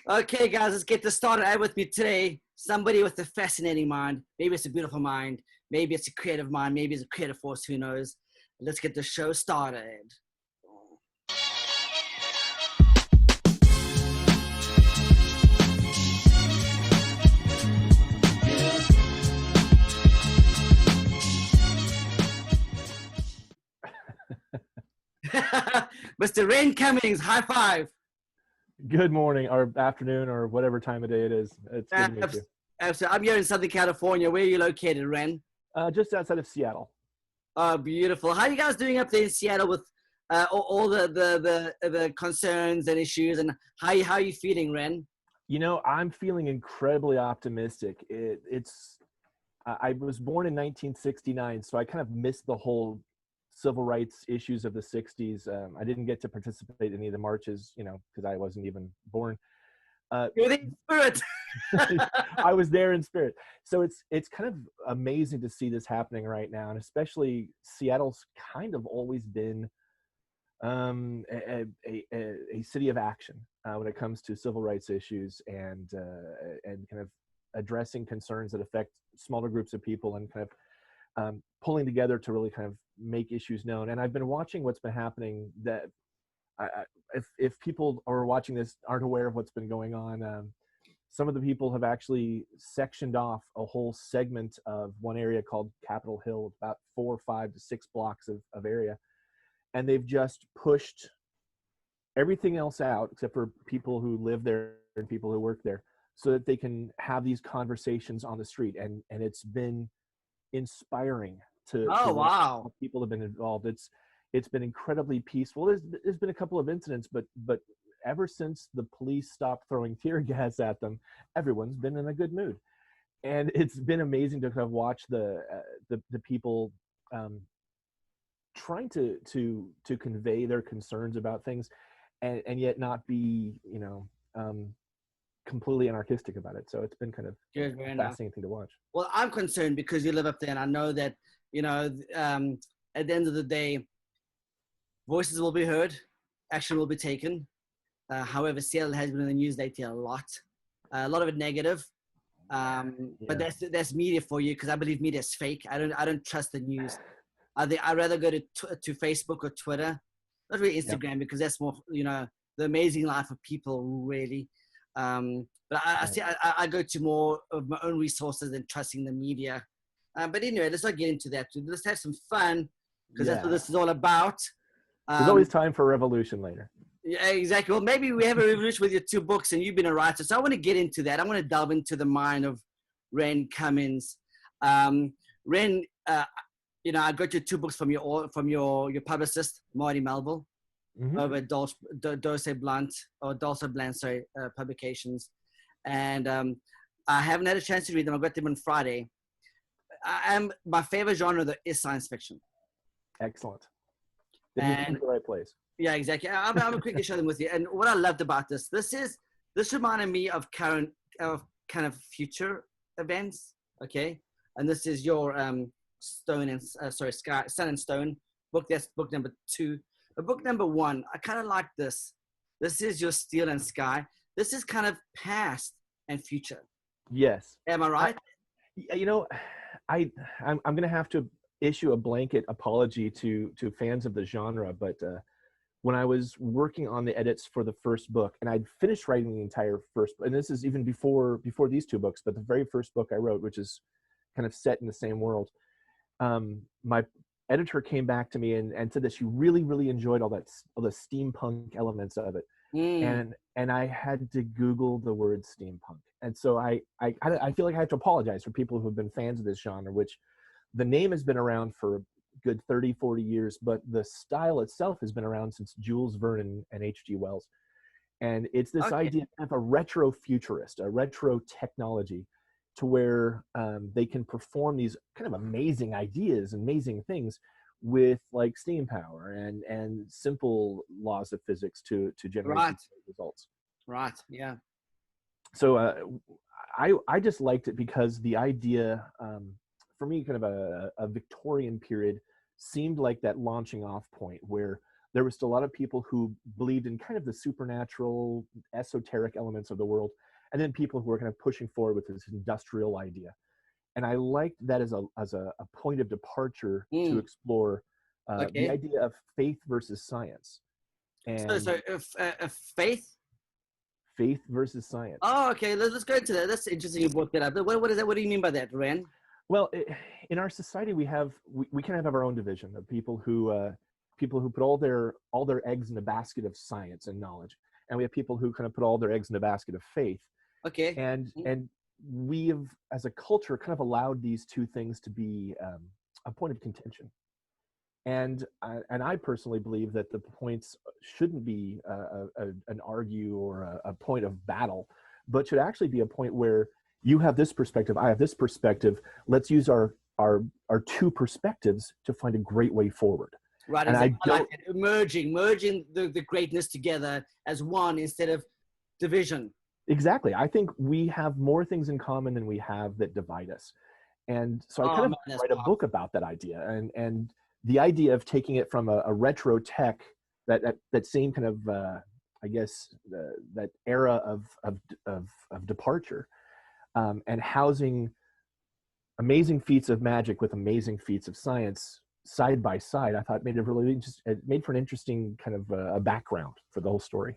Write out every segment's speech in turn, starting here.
Okay, guys, let's get this started. I have with me today somebody with a fascinating mind. Maybe it's a beautiful mind. Maybe it's a creative mind. Maybe it's a creative force. Who knows? Let's get the show started. Mr. Ren Cummins, high five. Good morning or afternoon or whatever time of day it is. It's good to meet you. I'm here in Southern California. Where are you located, Ren? Just outside of Seattle. Oh, beautiful. How are you guys doing up there in Seattle with all the concerns and issues? And how are you feeling, Ren? You know, I'm feeling incredibly optimistic. I was born in 1969, so I kind of missed the whole civil rights issues of the 60s. I didn't get to participate in any of the marches, because I wasn't even born. You're in spirit. I was there in spirit. So it's kind of amazing to see this happening right now, and especially Seattle's kind of always been a city of action when it comes to civil rights issues and kind of addressing concerns that affect smaller groups of people and kind of pulling together to really kind of make issues known. And I've been watching what's been happening. That if people are watching this aren't aware of what's been going on, some of the people have actually sectioned off a whole segment of one area called Capitol Hill, about 4, 5 to 6 blocks of area. And they've just pushed everything else out except for people who live there and people who work there, so that they can have these conversations on the street. And it's been inspiring to Wow. how people have been involved. It's been incredibly peaceful. There's been a couple of incidents, but ever since the police stopped throwing tear gas at them, everyone's been in a good mood. And it's been amazing to kind of watch the people trying to convey their concerns about things, and yet not be completely anarchistic about it. So it's been kind of a fascinating thing to watch. Well, I'm concerned because you live up there, and I know that at the end of the day, voices will be heard, action will be taken. However, Seattle has been in the news lately a lot of it negative. But that's media for you, because I believe media is fake. I don't trust the news. I'd rather go to Facebook or Twitter, not really Instagram, because that's more the amazing life of people really. But I go to more of my own resources than trusting the media. But anyway, let's not get into that. Let's have some fun, because that's what this is all about. There's always time for a revolution later. Yeah, exactly. Well, maybe we have a revolution with your 2 books, and you've been a writer. So I want to get into that. I want to delve into the mind of Ren Cummins. Ren, I got your 2 books from your publicist, Marty Melville, over at Dulce Blunt Publications. And I haven't had a chance to read them. I got them on Friday. My favorite genre though is science fiction. Excellent. Then you came to the right place. Yeah, exactly. I'm going to quickly share them with you. And what I loved about this reminded me of kind of future events. Okay. And this is your Sun and Stone book. That's book number 2. But book number 1, I kind of like this. This is your Steel and Sky. This is kind of past and future. Yes. Am I right? I'm going to have to issue a blanket apology to fans of the genre, but when I was working on the edits for the first book, and I'd finished writing the entire first book, and this is even before these 2 books, but the very first book I wrote, which is kind of set in the same world, my editor came back to me and said that she really, really enjoyed all the steampunk elements of it. And I had to Google the word steampunk. And so I feel like I have to apologize for people who have been fans of this genre, which the name has been around for a good 30, 40 years, but the style itself has been around since Jules Verne and H.G. Wells. And it's this idea of a retro futurist, a retro technology, to where they can perform these kind of amazing ideas, amazing things with like steam power and simple laws of physics to generate results. Right. Yeah. So I just liked it because the idea, for me, kind of a Victorian period seemed like that launching off point where there was still a lot of people who believed in kind of the supernatural, esoteric elements of the world, and then people who were kind of pushing forward with this industrial idea. And I liked that as a point of departure to explore the Okay. idea of faith versus science, and So faith. faith versus science. Oh, okay. Let's go into that. That's interesting. You brought that up. What is that? What do you mean by that, Ren? Well, in our society, we kind of have our own division of people who put all their eggs in a basket of science and knowledge, and we have people who kind of put all their eggs in a basket of faith. Okay. And we have, as a culture, kind of allowed these two things to be a point of contention. And I personally believe that the points shouldn't be an argue or a point of battle, but should actually be a point where you have this perspective, I have this perspective. Let's use our two perspectives to find a great way forward. Right. And exactly. I like it. Merging the greatness together as one instead of division. Exactly. I think we have more things in common than we have that divide us. And so I kind of write a book about that idea, and the idea of taking it from a retro tech, that same kind of I guess that era of departure, and housing amazing feats of magic with amazing feats of science side by side. I thought it made for an interesting kind of a background for the whole story.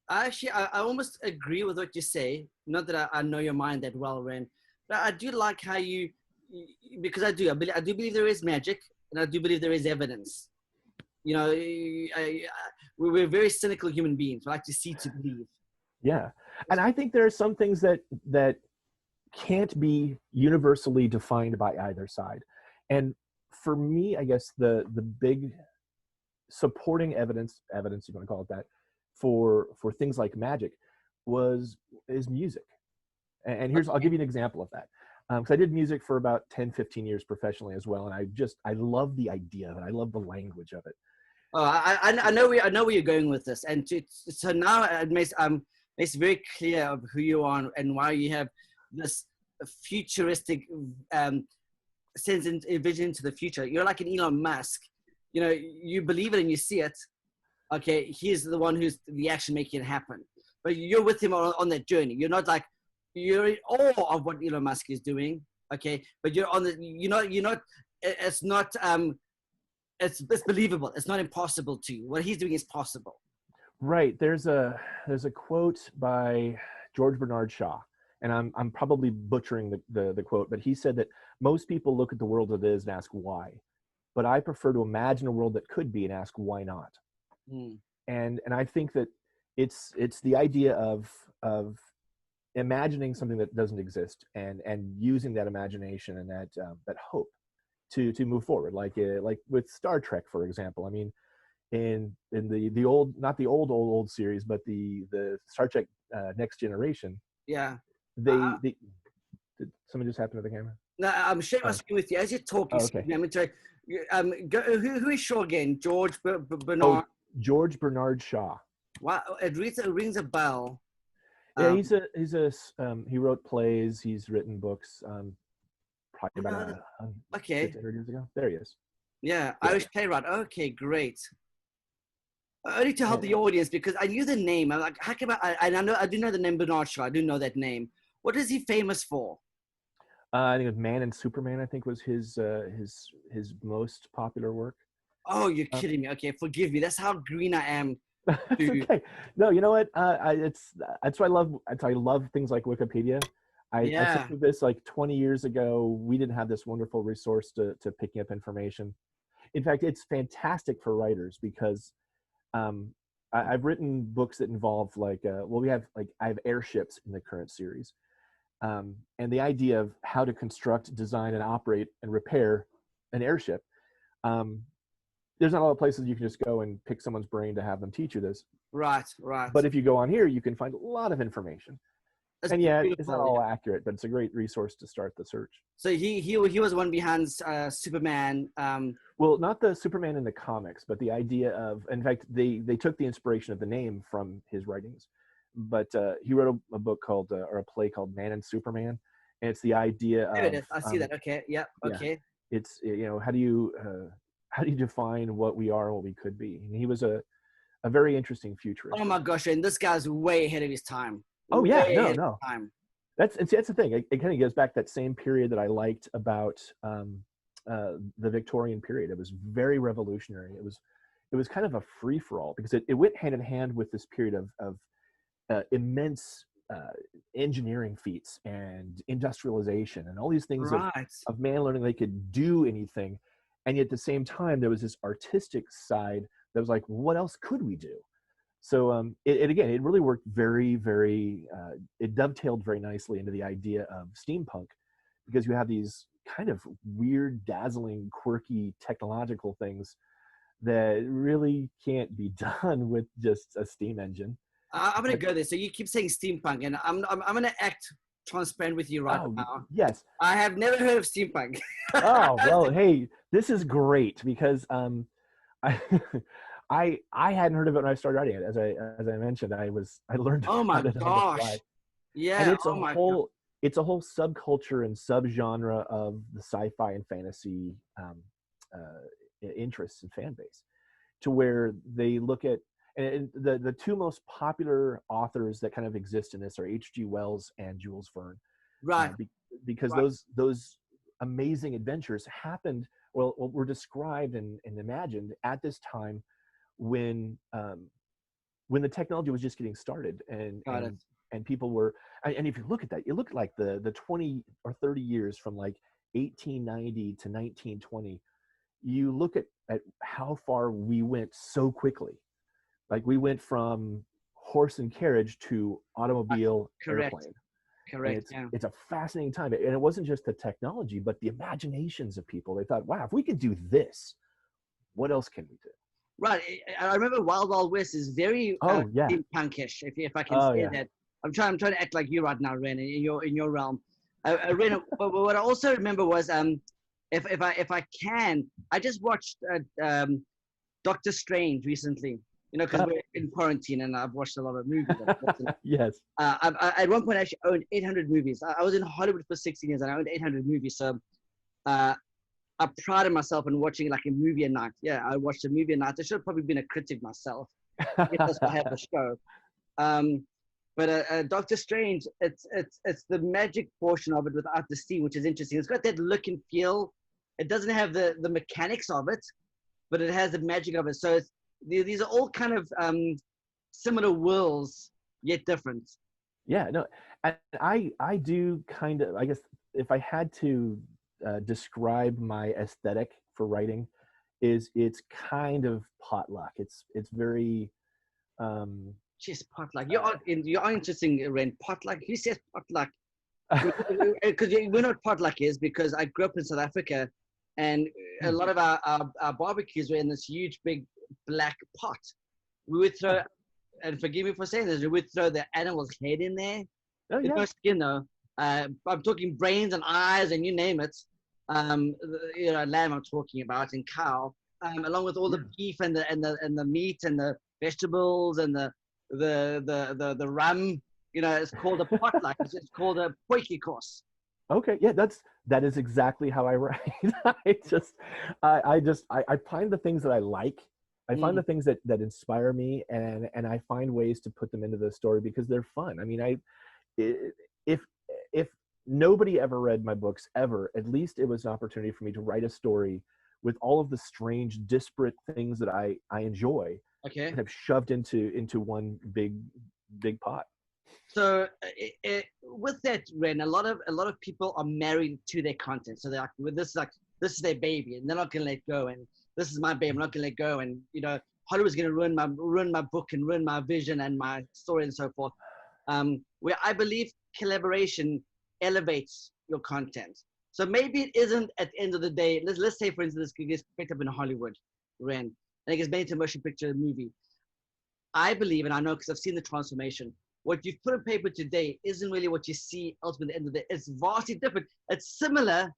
Actually, I almost agree with what you say. Not that I know your mind that well, Ren, but I do like how because I do believe there is magic, and I do believe there is evidence. You know, we're very cynical human beings. We like to see to believe. Yeah, and I think there are some things that can't be universally defined by either side. And for me, I guess the big supporting evidence, if you want to call it that, for things like magic is music. And here's, I'll give you an example of that. Because I did music for about 10, 15 years professionally as well. And I love the idea of it. I love the language of it. Oh, I know where you're going with this. And so now it makes it very clear of who you are and why you have this futuristic sense and vision to the future. You're like an Elon Musk. You know, you believe it and you see it. Okay, he's the one who's the action making it happen. But you're with him on that journey. You're not like, you're in awe of what Elon Musk is doing. Okay, but you're not. It's not. It's believable. It's not impossible to you. What he's doing is possible. Right. There's a quote by George Bernard Shaw, and I'm probably butchering the quote, but he said that most people look at the world as it is and ask why, but I prefer to imagine a world that could be and ask why not. And I think that it's the idea of imagining something that doesn't exist and using that imagination and that hope to move forward, like with Star Trek, for example. I mean, in the old, not the old series, but the Star Trek Next Generation. Yeah. Did something just happen to the camera? No, I'm sharing my screen with you as you're talking. Oh, okay. Who is Shaw again? George Bernard. Oh, George Bernard Shaw. Wow, it rings a bell. Yeah, he wrote plays. He's written books. Probably about 100 years ago. There he is. Yeah, Irish playwright. Okay, great. Only to help the audience, because I knew the name. I'm like, how come I do know the name Bernard Shaw. I do know that name. What is he famous for? I think it was Man and Superman. I think was his most popular work. Oh, you're kidding me. Okay, forgive me. That's how green I am. Okay. No, you know what? That's why I love things like Wikipedia. I think of this like 20 years ago. We didn't have this wonderful resource to picking up information. In fact, it's fantastic for writers because I've written books that involve I have airships in the current series. And the idea of how to construct, design, and operate and repair an airship. There's not a lot of places you can just go and pick someone's brain to have them teach you this. Right. But if you go on here, you can find a lot of information. It's not all accurate, but it's a great resource to start the search. So he was one behind Superman. Well, not the Superman in the comics, but the idea of, in fact, they took the inspiration of the name from his writings. But he wrote a book called, or a play called Man and Superman. And it's the idea of... There it is. I see that. Okay. Yeah. Okay. It's, how do you define what we are and what we could be? And he was a very interesting futurist. Oh my gosh, and this guy's way ahead of his time. Oh yeah, Way no, ahead of no. his time. That's the thing. It kind of goes back that same period that I liked about the Victorian period. It was very revolutionary. It was kind of a free for all because it went hand in hand with this period of immense engineering feats and industrialization and all these things Right. of man learning they could do anything, and yet at the same time there was this artistic side that was like, what else could we do? So it really worked very, very, it dovetailed very nicely into the idea of steampunk, because you have these kind of weird, dazzling, quirky technological things that really can't be done with just a steam engine. I'm going to go there. So you keep saying steampunk, and I'm going to act transparent with you right now. Yes. I have never heard of steampunk. Oh, well, hey, this is great because I I hadn't heard of it when I started writing it. As I mentioned, I learned Oh my about it on the gosh. fly. Yeah. And it's a whole subculture and subgenre of the sci-fi and fantasy interests and fan base, to where they look at, and the two most popular authors that kind of exist in this are H.G. Wells and Jules Verne. Right. Because those amazing adventures happened, were described and imagined at this time when the technology was just getting started, and people were, and if you look at that, you look at like the 20 or 30 years from like 1890 to 1920, you look at how far we went so quickly. Like we went from horse and carriage to automobile, airplane. Correct. It's a fascinating time. And it wasn't just the technology, but the imaginations of people. They thought, wow, if we could do this, what else can we do? Right. I remember Wild Wild West is very steampunkish, if I can say that. I'm trying to act like you right now, Ren, in your realm. Ren, what I also remember was if I can, I just watched Doctor Strange recently. You know, because we're in quarantine and I've watched a lot of movies. Yes. I at one point I actually owned 800 movies. I was in Hollywood for 16 years and I owned 800 movies. So I prided myself in watching like a movie a night. Yeah, I watched a movie a night. I should have probably been a critic myself. That's why I have the show. But Doctor Strange, it's the magic portion of it without the steam, which is interesting. It's got that look and feel. It doesn't have the mechanics of it, but it has the magic of it. So these are all kind of similar worlds, yet different. Yeah, no, I do kind of, I guess, if I had to describe my aesthetic for writing, it's kind of potluck. It's very just potluck. You're interesting, Ren. Potluck. Who says potluck? Because you know what potluck is, because I grew up in South Africa, and a lot of our barbecues were in this huge big black pot. We would throw, and forgive me for saying this, we would throw the animal's head in there. Oh, yeah. No skin though. I'm talking brains and eyes and you name it. Lamb I'm talking about, and cow, along with all the beef and the meat and the vegetables and the rum. You know, it's called a potluck. It's called a potjie course. Okay, yeah, that is exactly how I write. I find the things that I like. I find the things that inspire me, and I find ways to put them into the story because they're fun. I mean, if nobody ever read my books ever, at least it was an opportunity for me to write a story with all of the strange, disparate things that I enjoy. Okay. And have shoved into one big pot. So with that, Ren, a lot of people are married to their content. So they're like, this is their baby, and they're not gonna let go. And this is my baby, I'm not gonna let go. And you know, Hollywood's gonna ruin my book and ruin my vision and my story and so forth. Where I believe collaboration elevates your content. So maybe it isn't at the end of the day. Let's say, for instance, this gets picked up in Hollywood, Ren, and it gets made into a motion picture movie. I believe, and I know because I've seen the transformation. What you've put on paper today isn't really what you see ultimately at the end of the day. It's vastly different. It's similar.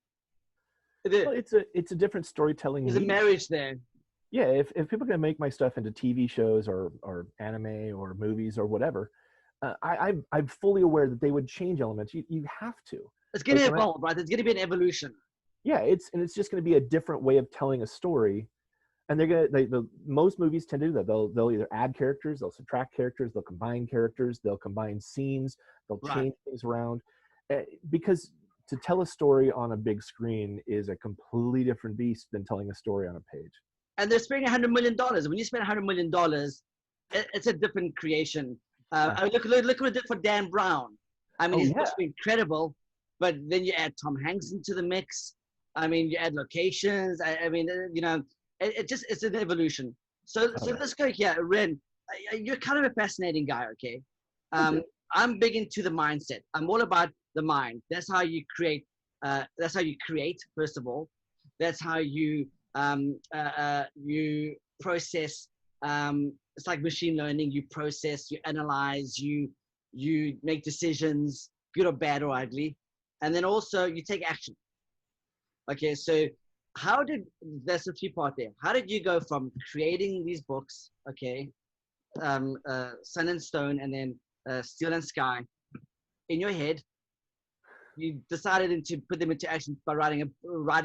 Well, it's a different storytelling. There's a marriage there. Yeah, if people are going to make my stuff into TV shows or anime or movies or whatever, I'm fully aware that they would change elements. You have to. It's going to evolve, right? There's going to be an evolution. Yeah, it's just going to be a different way of telling a story. And most movies tend to do that. They'll either add characters, they'll subtract characters, they'll combine characters, they'll combine scenes, they'll Right. change things around, because to tell a story on a big screen is a completely different beast than telling a story on a page. And they're spending $100 million. When you spend $100 million, it's a different creation. Look what it did for Dan Brown. I mean, his books were incredible, but then you add Tom Hanks into the mix. I mean, you add locations. I mean, you know, it's an evolution. So let's go here. Ren, you're kind of a fascinating guy, okay? I'm big into the mindset. I'm all about the mind. That's how you create. That's how you create, first of all. That's how you process. It's like machine learning. You process, you analyze, you make decisions, good or bad or ugly, and then also you take action. Okay, so there's a few parts there. How did you go from creating these books, okay, Sun and Stone, and then Steel and Sky, in your head? You decided to put them into action by writing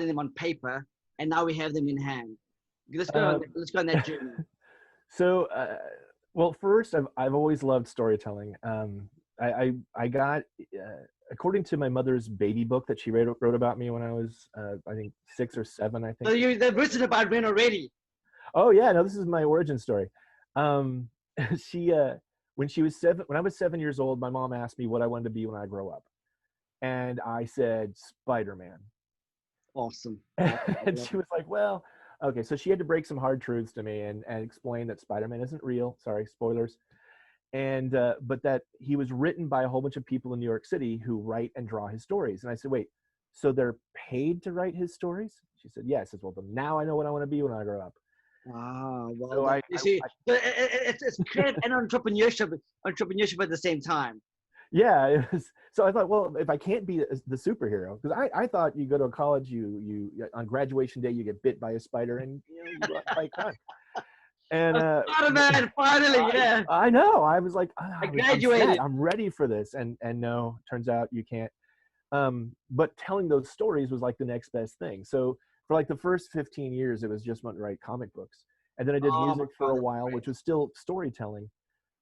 them on paper, and now we have them in hand. Let's go on that journey. So, well, first, I've always loved storytelling. I got, according to my mother's baby book that she wrote about me when I was, I think 6 or 7, I think. So they've written about Ren already. Oh yeah, no, this is my origin story. When I was 7 years old, my mom asked me what I wanted to be when I grow up. And I said, Spider-Man. Awesome. And she was like, well, okay. So she had to break some hard truths to me and explain that Spider-Man isn't real. Sorry, spoilers. And, but that he was written by a whole bunch of people in New York City who write and draw his stories. And I said, wait, so they're paid to write his stories? She said, yes. I said, well, then now I know what I want to be when I grow up. Wow. Well, so it's creative and entrepreneurship at the same time. Yeah, it was, so I thought, well, if I can't be the superhero, because I thought you go to a college, you on graduation day you get bit by a spider and you go out and fight crime. And Spider-Man, finally, yeah. I know. I was like, I graduated. I'm ready for this, and no, turns out you can't. But telling those stories was like the next best thing. So for like the first 15 years, it was just wanting to write comic books, and then I did music for a while, which was still storytelling.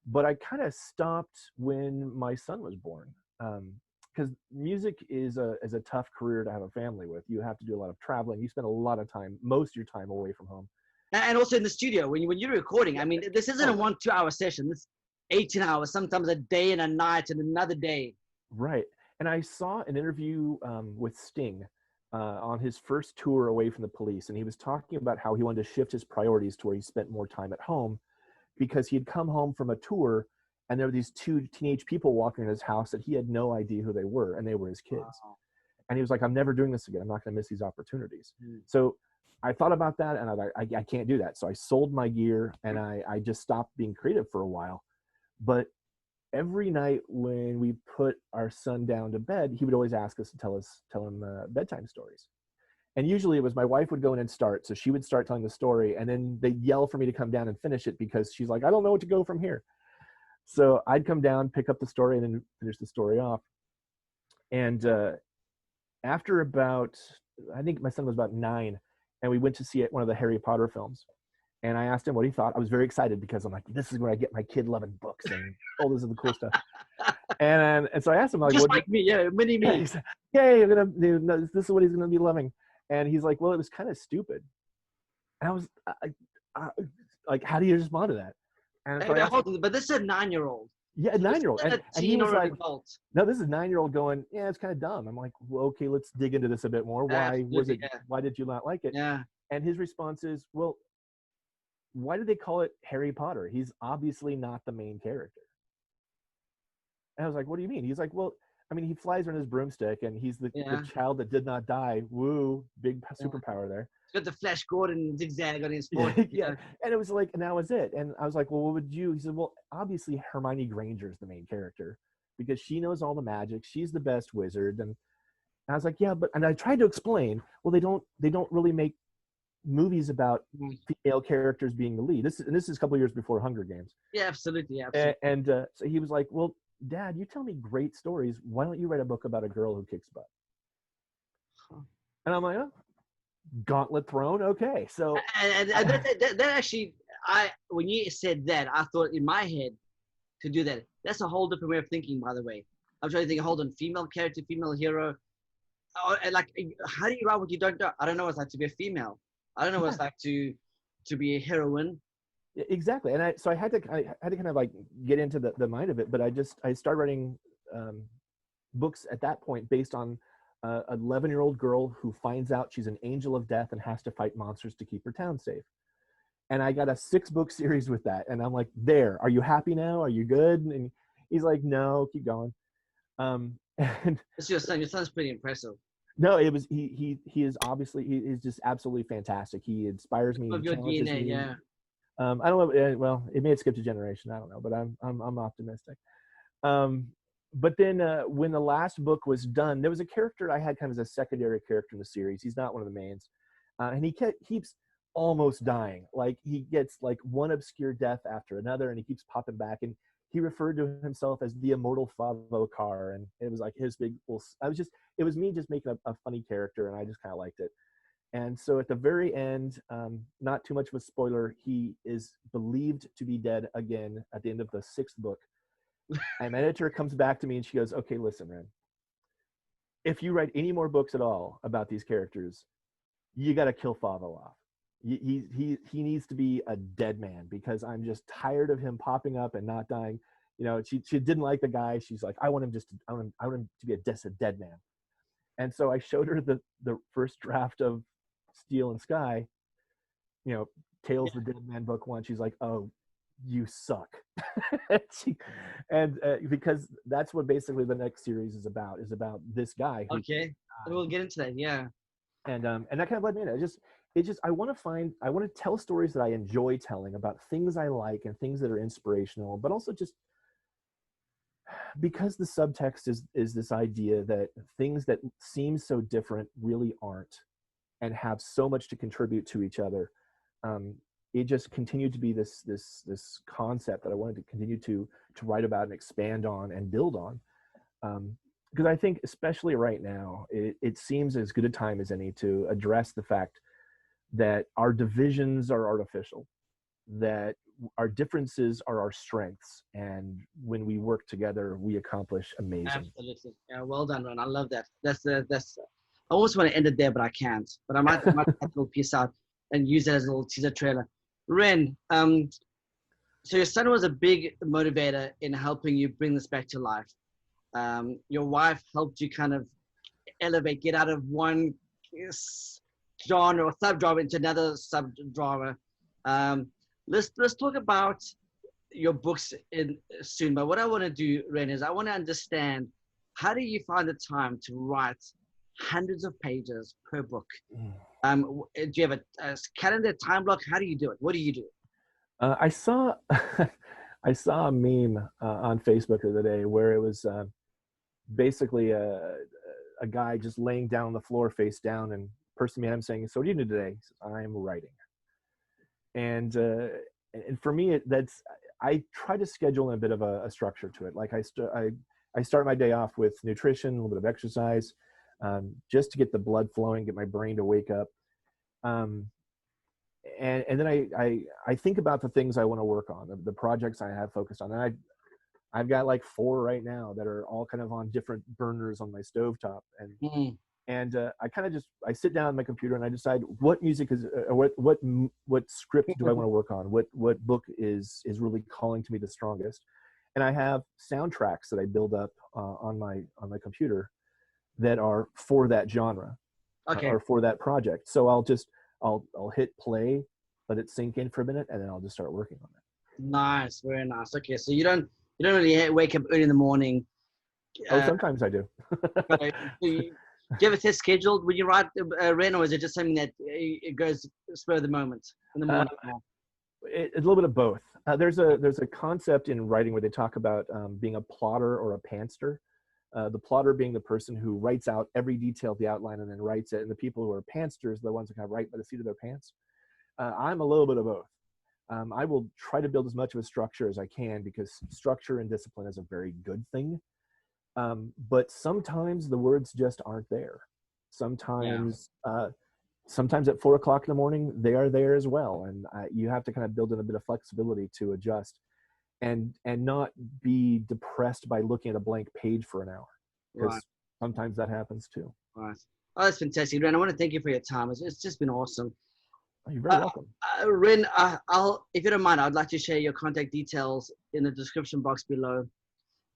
But I kind of stopped when my son was born, because music is a tough career to have a family with. You have to do a lot of traveling. You spend a lot of time, most of your time, away from home. And also in the studio, when you're recording, I mean, this isn't a 1-2 hour session. This 18 hours, sometimes a day and a night and another day. Right. And I saw an interview with Sting on his first tour away from the police, and he was talking about how he wanted to shift his priorities to where he spent more time at home, because he had come home from a tour and there were these 2 teenage people walking in his house that he had no idea who they were, and they were his kids. Wow. And he was like, I'm never doing this again. I'm not going to miss these opportunities. So I thought about that, and I can't do that. So I sold my gear, and I just stopped being creative for a while. But every night when we put our son down to bed, he would always ask us to tell him bedtime stories. And usually it was my wife would go in and start. So she would start telling the story, and then they'd yell for me to come down and finish it because she's like, I don't know what to go from here. So I'd come down, pick up the story, and then finish the story off. And after about, I think my son was about 9, and we went to see one of the Harry Potter films. And I asked him what he thought. I was very excited because I'm like, this is where I get my kid loving books and all this is the cool stuff. And so I asked him, like, just like me, yeah, mini me. Yeah, this is what he's gonna be loving. And he's like, well, it was kind of stupid. And I was like, how do you respond to that? And so but this is a 9-year-old. Yeah, a 9-year-old. And he was like, adult. no, this is a 9-year-old going, yeah, it's kind of dumb. I'm like, well, okay, let's dig into this a bit more. Why was it? Yeah. Why did you not like it? Yeah. And his response is, well, why did they call it Harry Potter? He's obviously not the main character. And I was like, what do you mean? He's like, well, I mean, he flies on his broomstick, and he's the child that did not die. Woo, big superpower there. He's got the Flash Gordon zigzag on his foot. Yeah. And it was like, and that was it. And I was like, well, what would you? He said, well, obviously Hermione Granger is the main character because she knows all the magic. She's the best wizard. And I was like, yeah, but, and I tried to explain, well, they don't really make movies about female characters being the lead. This is a couple of years before Hunger Games. Yeah, absolutely. And so he was like, well, Dad, you tell me great stories. Why don't you write a book about a girl who kicks butt? And I'm like, oh, Gauntlet Throne. Okay, so And that actually, when you said that, I thought in my head to do that. That's a whole different way of thinking, by the way. I'm trying to think, hold on, female character, female hero. Oh, like, how do you write what you don't know? I don't know what it's like to be a female. I don't know what yeah, it's like to be a heroine. exactly. And I had to kind of like get into the mind of it, but I started writing books at that point based on an 11-year-old girl who finds out she's an angel of death and has to fight monsters to keep her town safe. And I got a 6-book series with that, and I'm like, there, are you happy now? Are you good? And he's like, no, keep going. And It's your son. Your son's pretty impressive. no, it was he is obviously, he is just absolutely fantastic. He inspires me, Of he your challenges DNA, me. yeah. I don't know, well, it may have skipped a generation, I don't know, but I'm optimistic. um but then when the last book was done, there was a character I had kind of as a secondary character in the series. He's not one of the mains, and he keeps almost dying. Like, he gets like one obscure death after another, and he keeps popping back. And he referred to himself as the immortal Favo Car, and it was like his big. It was me just making a funny character, and I just kind of liked it. And so at the very end, not too much of a spoiler, he is believed to be dead again at the end of the 6th book. And my editor comes back to me and she goes, okay, listen, Ren, if you write any more books at all about these characters, you got to kill Favo off. He needs to be a dead man, because I'm just tired of him popping up and not dying. You know, she didn't like the guy. She's like, I want him to be a dead man. And so I showed her the first draft of Steel and Sky, you know, Tales of the Dead Man book 1. She's like, oh, you suck. Because that's what basically the next series is about this guy who, Okay, we'll get into that. Yeah. and that kind of led me in. I want to tell stories that I enjoy telling, about things I like and things that are inspirational, but also just because the subtext is this idea that things that seem so different really aren't, and have so much to contribute to each other. It just continued to be this concept that I wanted to continue to write about and expand on and build on. Because I think, especially right now, it seems as good a time as any to address the fact that our divisions are artificial, that our differences are our strengths, and when we work together, we accomplish amazing. Absolutely. Yeah, well done, Ron. I love that. That's. I almost want to end it there, but I can't. But I might cut a little piece out and use that as a little teaser trailer. Ren, so your son was a big motivator in helping you bring this back to life. Your wife helped you kind of elevate, get out of one genre or subgenre into another subgenre. Let's talk about your books in soon. But what I want to do, Ren, is I want to understand, how do you find the time to write hundreds of pages per book? Do you have a calendar, time block? How do you do it? What do you do? I saw I saw a meme on Facebook the other day where it was basically a guy just laying down on the floor face down, and person behind him saying, so what do you do today? He says, I'm writing. And for me, I try to schedule in a bit of a structure to it. Like I start my day off with nutrition, a little bit of exercise, just to get the blood flowing, get my brain to wake up. And then I think about the things I want to work on, the projects I have focused on. And I've got like 4 right now that are all kind of on different burners on my stovetop. And I kind of I sit down on my computer and I decide what music is, what script do I want to work on? What book is really calling to me the strongest? And I have soundtracks that I build up on my computer that are for that genre, or for that project. So I'll hit play, let it sink in for a minute, and then I'll just start working on it. Nice, very nice. Okay, so you don't really wake up early in the morning. Sometimes I do. Do you have a set scheduled when you write, Ren, or is it just something that it goes spur of the moment in the morning? A little bit of both. There's a concept in writing where they talk about being a plotter or a pantster. The plotter being the person who writes out every detail of the outline and then writes it, and the people who are pantsters are the ones that kind of write by the seat of their pants. I'm a little bit of both. I will try to build as much of a structure as I can, because structure and discipline is a very good thing. But sometimes the words just aren't there. Sometimes sometimes at 4 o'clock in the morning, they are there as well. And you have to kind of build in a bit of flexibility to adjust and not be depressed by looking at a blank page for an hour, because Right. sometimes that happens too. Right. Oh, that's fantastic, Ren. I want to thank you for your time. It's just been awesome. Oh, you're very welcome. Ren, I'll, if you don't mind, I'd like to share your contact details in the description box below.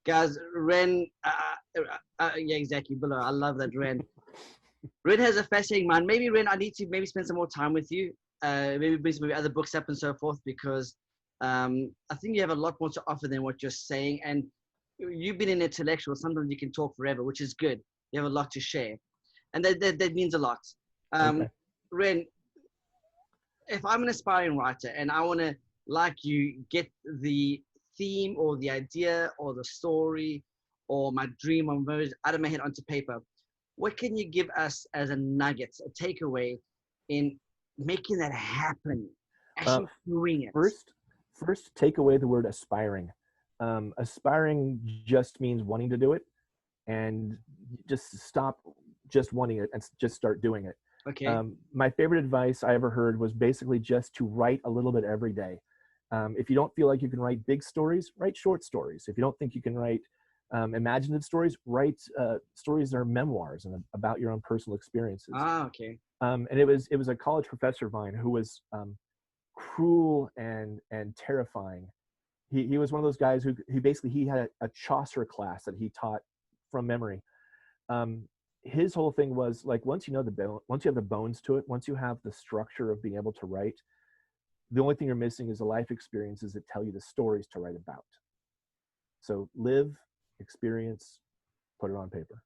Guys, Ren, yeah, exactly, below. I love that, Ren. Ren has a fascinating mind. Maybe, Ren, I need to maybe spend some more time with you. Maybe bring some other books up and so forth, because I think you have a lot more to offer than what you're saying. And you've been an intellectual. Sometimes you can talk forever, which is good. You have a lot to share. And that means a lot. Okay. Ren, if I'm an aspiring writer and I want to, like you, get the theme or the idea or the story or my dream or version out of my head onto paper, what can you give us as a nugget, a takeaway in making that happen, actually doing it? First, take away the word aspiring. Aspiring just means wanting to do it, and just stop just wanting it and just start doing it. Okay. My favorite advice I ever heard was basically just to write a little bit every day. If you don't feel like you can write big stories, write short stories. If you don't think you can write imaginative stories, write stories that are memoirs and about your own personal experiences. Okay. And it was a college professor of mine who was cruel and terrifying. He was one of those guys who basically he had a Chaucer class that he taught from memory. His whole thing was like, once you have the bones to it, once you have the structure of being able to write, the only thing you're missing is the life experiences that tell you the stories to write about. So live, experience, put it on paper.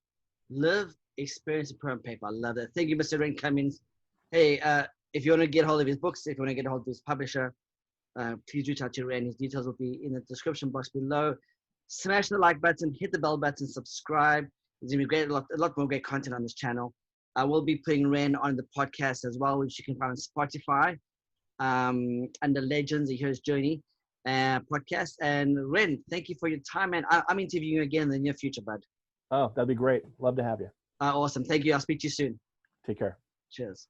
Live, experience, and put on paper. I love that. Thank you, Mr. Ren Cummins. Hey, if you want to get hold of his books, if you want to get hold of his publisher, please reach out to Ren. His details will be in the description box below. Smash the like button, hit the bell button, subscribe. There's going to be a lot more great content on this channel. I will be putting Ren on the podcast as well, which you can find on Spotify, under Legends, the Hero's Journey podcast. And Ren, thank you for your time, man. I'm interviewing you again in the near future, bud. Oh, that'd be great. Love to have you. Awesome. Thank you. I'll speak to you soon. Take care. Cheers.